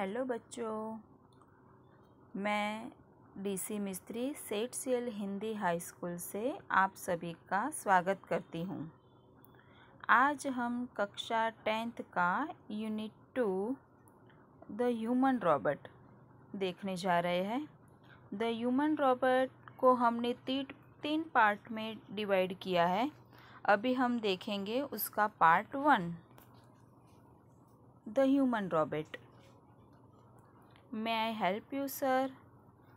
Hello बच्चों, मैं DC मिस्त्री सेठ सीएल हिंदी हाई स्कूल से आप सभी का स्वागत करती हूँ। आज हम कक्षा 10th का यूनिट 2 द ह्यूमन रोबोट देखने जा रहे हैं। द ह्यूमन रोबोट को हमने तीन पार्ट में डिवाइड किया है। अभी हम देखेंगे उसका part 1, the human robot. May I help you, sir?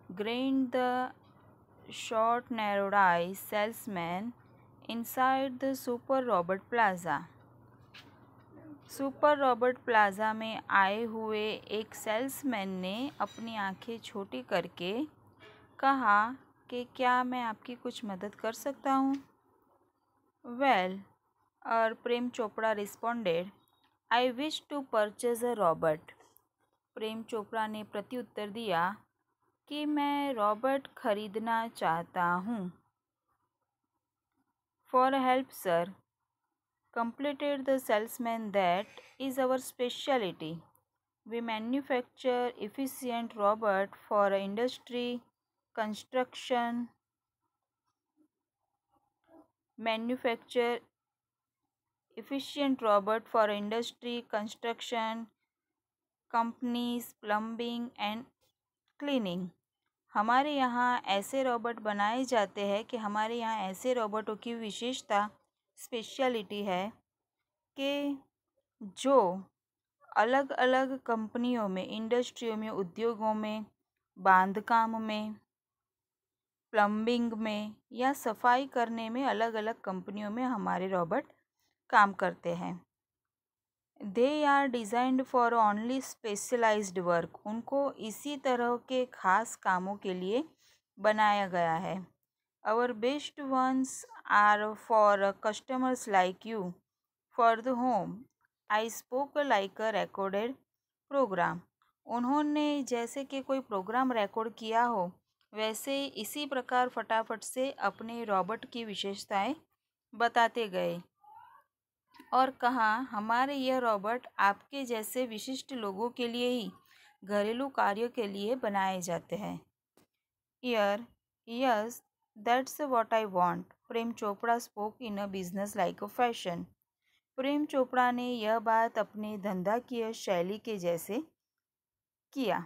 Grinned the short, narrowed-eyed salesman inside the Super Robot Plaza. Super Robert plaza में आए हुए एक सेल्समैन ने अपनी आंखें छोटी करके कहा कि क्या मैं आपकी कुछ मदद कर सकता हूँ? Well, और Prem Chopra responded, I wish to purchase a robot. Prem Chopra ने प्रत्युत्तर दिया कि मैं रॉबर्ट खरीदना चाहता हूँ। For help sir, completed the salesman, that is our speciality. We manufacture efficient robot for industry construction companies, plumbing and cleaning. हमारे यहाँ ऐसे रोबोट बनाए जाते हैं कि हमारे यहाँ ऐसे रोबोटों की विशेषता स्पेशलिटी है कि जो अलग अलग कंपनियों में, इंडस्ट्रियों में, उद्योगों में, बांधकाम में, प्लम्बिंग में या सफाई करने में अलग अलग कंपनियों में हमारे रोबोट काम करते हैं। They are designed for only specialised work. उनको इसी तरह के खास कामों के लिए बनाया गया है। Our best ones are for customers like you for the home. I spoke like a recorded programme. उन्होंने जैसे कि कोई प्रोग्राम रिकॉर्ड किया हो, वैसे इसी प्रकार फटाफट से अपने रॉबोट की विशेषताएं बताते गए और कहा, हमारे यह रॉबोट आपके जैसे विशिष्ट लोगों के लिए ही घरेलू कार्यों के लिए बनाए जाते हैं। Yes, that's what I want. Prem Chopra spoke in a business like a fashion. Prem Chopra ने यह बात अपने धंधाकीय शैली के जैसे किया।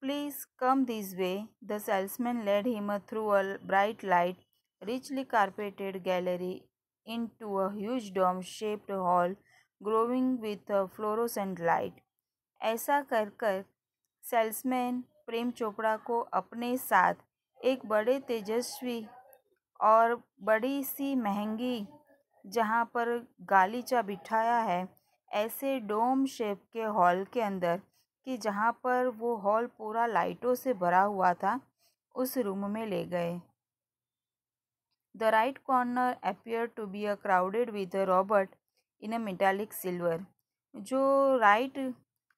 Please come this way. The salesman led him through a bright light, richly carpeted gallery into a huge dome-shaped hall glowing with a fluorescent light. ऐसा कर कर सेल्समैन प्रेम चोपड़ा को अपने साथ एक बड़े तेजस्वी और बड़ी सी महंगी, जहाँ पर गालीचा बिठाया है, ऐसे डोम शेप के हॉल के अंदर, कि जहाँ पर वो हॉल पूरा लाइटों से भरा हुआ था, उस रूम में ले गए। The right corner appeared to be crowded with a robot in a metallic silver. जो राइट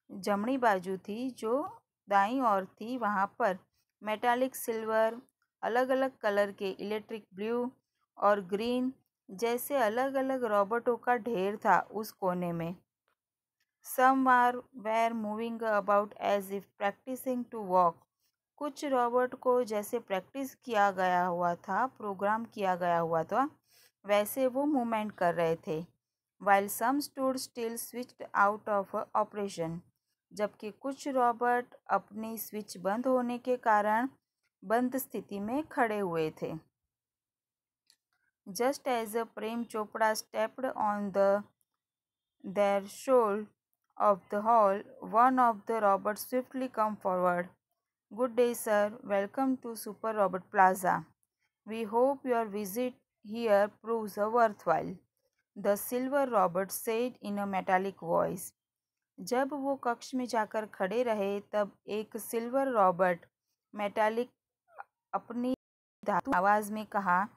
जमनी बाजू थी, जो दाईं ओर थी, वहाँ पर मेटालिक सिल्वर, अलग अलग कलर के इलेक्ट्रिक ब्लू और ग्रीन जैसे अलग अलग रोबोटों का ढेर था उस कोने में। Some were moving about as if practicing to walk. कुछ रोबोट को जैसे प्रैक्टिस किया गया हुआ था, प्रोग्राम किया गया हुआ था, वैसे वो मूवमेंट कर रहे थे। While some stood still, switched out of operation. जबकि कुछ रोबोट अपनी स्विच बंद होने के कारण बंद स्थिति में खड़े हुए थे। Just as Prem Chopra stepped on the threshold of the hall, one of the robots swiftly come forward. Good day, sir. Welcome to Super Robot Plaza. We hope your visit here proves worthwhile. The silver robot said in a metallic voice. जब वो कक्ष में जाकर खड़े रहे, तब एक silver Robert metallic अपनी धातु आवाज़ में कहा।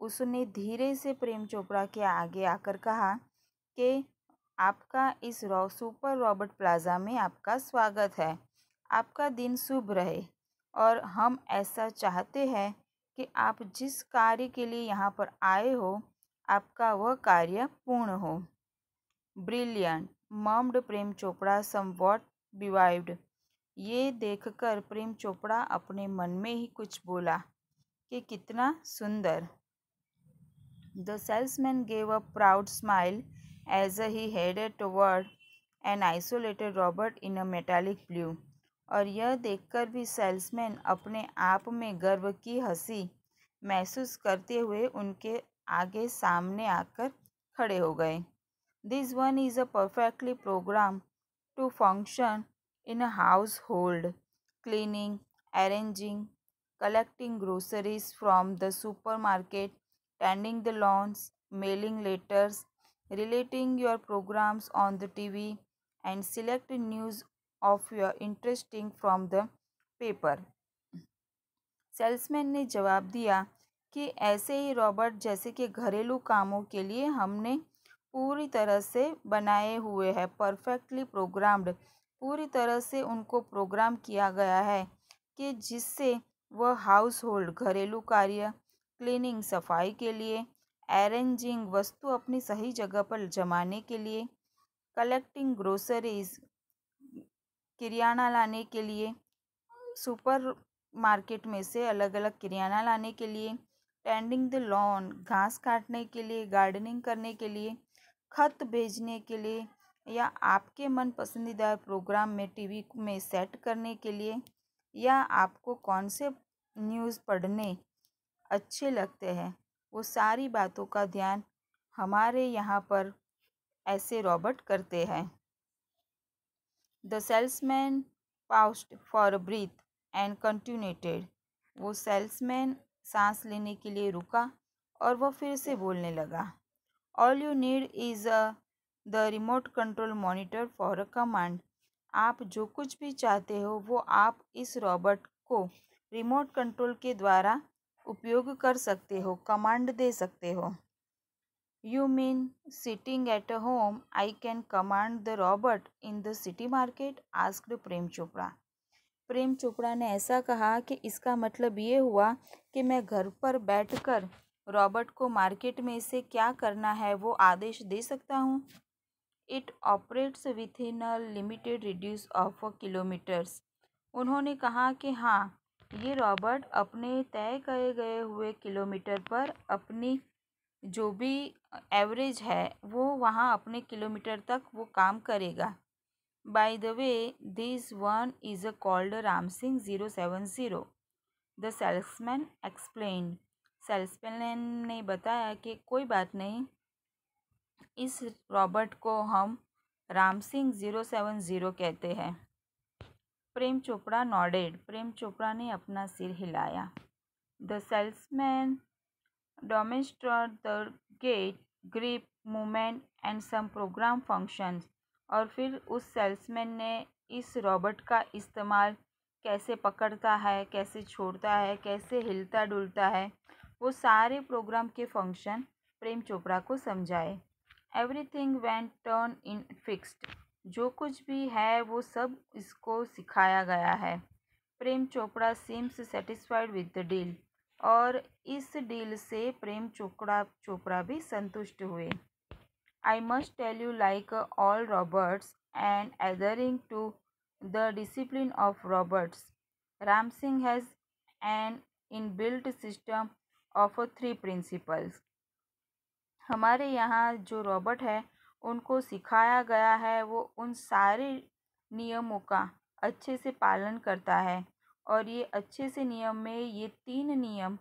उसने धीरे से प्रेम चोपड़ा के आगे आकर कहा कि आपका इस सुपर रॉबर्ट प्लाजा में आपका स्वागत है। आपका दिन शुभ रहे और हम ऐसा चाहते हैं कि आप जिस कार्य के लिए यहाँ पर आए हो, आपका वह कार्य पूर्ण हो। Brilliant, मम्ड Prem Chopra somewhat बिवाइव्ड। ये देखकर प्रेम चोपड़ा अपने मन में ही कुछ बोला कि कितना सुंदर। The salesman gave a proud smile as he headed toward an isolated robot in a metallic blue. और यह देखकर भी सेल्समैन अपने आप में गर्व की हंसी महसूस करते हुए उनके आगे सामने आकर खड़े हो गए। This one is a perfectly programmed to function in a household, cleaning, arranging, collecting groceries from the supermarket, tending the lawns, mailing letters, relating your programs on the TV, and selecting news of your interesting from the paper. Salesman ने जवाब दिया कि ऐसे ही Robert जैसे कि घरेलू कामों के लिए हमने पूरी तरह से बनाए हुए हैं, परफेक्टली प्रोग्राम्ड, पूरी तरह से उनको प्रोग्राम किया गया है कि जिससे वह हाउस होल्ड घरेलू कार्य, क्लीनिंग सफाई के लिए, अरेंजिंग वस्तु अपनी सही जगह पर जमाने के लिए, कलेक्टिंग ग्रोसरीज किराना लाने के लिए, सुपर मार्केट में से अलग अलग किराना लाने के लिए, टेंडिंग द लॉन घास काटने के लिए, गार्डनिंग करने के लिए, खत भेजने के लिए, या आपके मन पसंदीदा प्रोग्राम में टीवी में सेट करने के लिए, या आपको कौन से न्यूज़ पढ़ने अच्छे लगते हैं, वो सारी बातों का ध्यान हमारे यहाँ पर ऐसे रॉबर्ट करते हैं। The salesman paused for a breath and continued. वो सेल्समैन सांस लेने के लिए रुका और वह फिर से बोलने लगा। All you need is the remote control monitor for a command. आप जो कुछ भी चाहते हो वो आप इस रॉबर्ट को रिमोट कंट्रोल के द्वारा उपयोग कर सकते हो, कमांड दे सकते हो। You mean sitting at home, I can command the robot in the city market? asked Prem Chopra. प्रेम चोपड़ा ने ऐसा कहा कि इसका मतलब ये हुआ कि मैं घर पर बैठकर रॉबर्ट को मार्केट में से क्या करना है वो आदेश दे सकता हूँ। It operates with in a limited radius of kilometres. उन्होंने कहा कि हाँ, ये रॉबर्ट अपने तय किए गए हुए किलोमीटर पर अपनी जो भी एवरेज है वो वहाँ अपने किलोमीटर तक वो काम करेगा। By the way, this one is called Ramsingh 070, the salesman explained. Salesman ने बताया कि कोई बात नहीं, इस रॉबर्ट को हम रामसिंह 070 कहते हैं। प्रेम चोपड़ा नॉडेड। प्रेम चोपड़ा ने अपना सिर हिलाया। The salesman demonstrate the gait, grip, movement and some program functions। और फिर उस सेल्समैन ने इस रॉबर्ट का इस्तेमाल कैसे पकड़ता है, कैसे छोड़ता है, कैसे हिलता डुलता है, वो सारे प्रोग्राम के फंक्शन प्रेम चोपड़ा को समझाए। Everything went turn in fixed. जो कुछ भी है वो सब इसको सिखाया गया है। Prem Chopra seems satisfied with the deal. और इस डील से प्रेम चोपड़ा भी संतुष्ट हुए। I must tell you like all robots and adhering to the discipline of robots, Ram Singh has an inbuilt system of 3 principles. हमारे यहाँ जो रॉबर्ट है उनको सिखाया गया है वो उन सारे नियमों का अच्छे से पालन करता है। और ये अच्छे से नियम में ये 3 नियम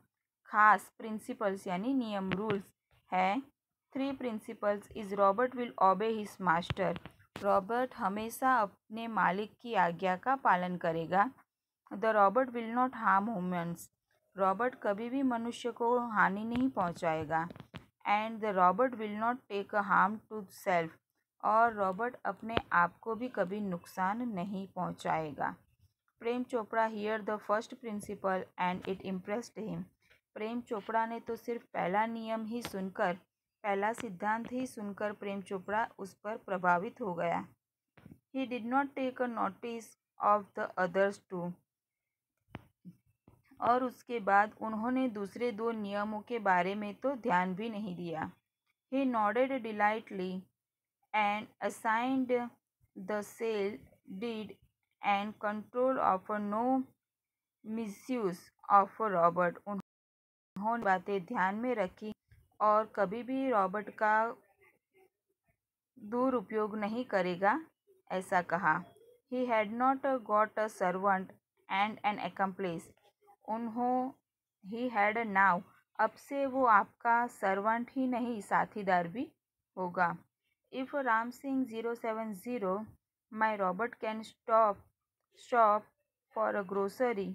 खास प्रिंसिपल्स यानी नियम रूल्स है। 3 principles is robot will obey his master. Robot हमेशा अपने मालिक की आज्ञा का पालन करेगा। The robot will not harm humans. Robot कभी भी मनुष्य को हानि नहीं पहुंचाएगा। And the robot will not take a harm to self. और रॉबर्ट अपने आप को भी कभी नुकसान नहीं पहुंचाएगा। Prem Chopra hear the first principle and it impressed him. Prem Chopra ने तो सिर्फ पहला नियम ही सुनकर, पहला सिद्धांत ही सुनकर प्रेम चोपड़ा उस पर प्रभावित हो गया। He did not take a notice of the others too. और उसके बाद उन्होंने दूसरे 2 नियमों के बारे में तो ध्यान भी नहीं दिया। ही nodded डिलाइटली and assigned the sale deed and control of no misuse of Robert. उन्होंने बातें ध्यान में रखी और कभी भी रॉबर्ट का दुरुपयोग नहीं करेगा, ऐसा कहा। He had not got a servant and an accomplice. He had now. अब से वो आपका सर्वेंट ही नहीं साथीदार भी होगा। If Ram Singh 070, my Robert can shop for a grocery,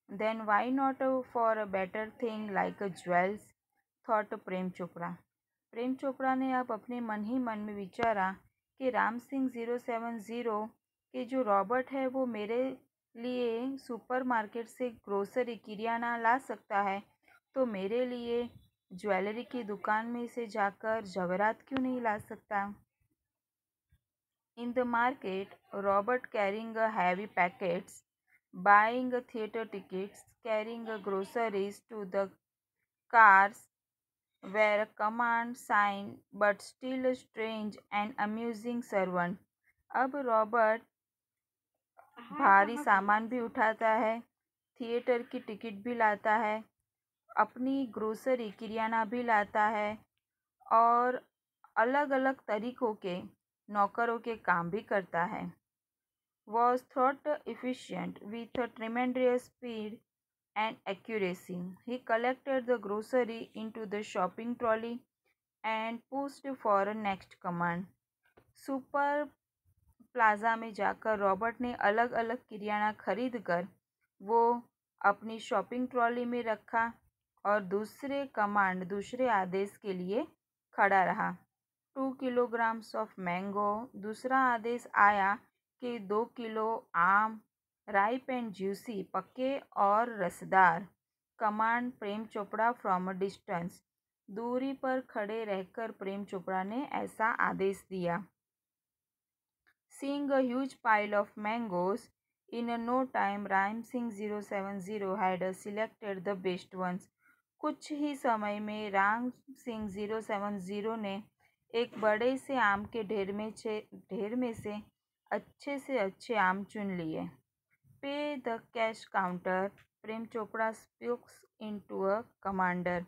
then why not for a better thing like a jewels? Thought Prem Chopra. प्रेम चोपड़ा ने अब अपने मन ही मन में विचारा कि राम सिंह 070 के जो रॉबर्ट है वो मेरे लिए सुपरमार्केट से ग्रोसरी किराना ला सकता है, तो मेरे लिए ज्वेलरी की दुकान में से जाकर जवेरात क्यों नहीं ला सकता। In the market Robert carrying heavy packets, buying theatre tickets, carrying groceries to the cars were a command sign but still a strange and amusing servant. अब रॉबर्ट भारी सामान भी उठाता है, थिएटर की टिकट भी लाता है, अपनी ग्रोसरी किराना भी लाता है और अलग अलग तरीकों के नौकरों के काम भी करता है। Was thought efficient with a tremendous speed and accuracy. He collected the grocery into the shopping trolley and pushed for a next command. Super plaza में जाकर रॉबर्ट ने अलग अलग किराना खरीद कर वो अपनी शॉपिंग ट्रॉली में रखा और दूसरे आदेश के लिए खड़ा रहा। 2 किलोग्राम्स ऑफ मैंगो। दूसरा आदेश आया कि 2 किलो आम, राइप एंड जूसी, पके और रसदार। Command Prem Chopra from a distance. दूरी पर खड़े रहकर प्रेम चोपड़ा ने ऐसा आदेश दिया। Seeing a huge pile of mangoes, in no time Ram Singh 070 had selected the best ones. कुछ ही समय में राम सिंह 070 ने एक बड़े से आम के ढेर में से अच्छे आम चुन लिए। Pay the cash counter, Prem Chopra speaks into a commander.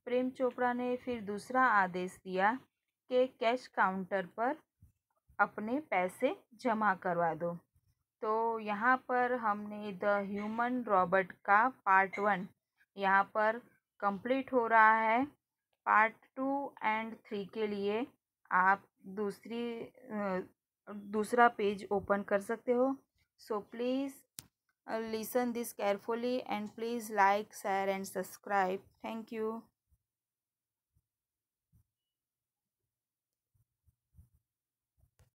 Prem Chopra ने फिर दूसरा आदेश दिया कि कैश काउंटर पर अपने पैसे जमा करवा दो। तो यहाँ पर हमने द ह्यूमन रॉबर्ट का पार्ट 1 यहाँ पर कंप्लीट हो रहा है। पार्ट 2 एंड 3 के लिए आप दूसरा पेज ओपन कर सकते हो। So please listen this carefully and please like, share and subscribe. Thank you.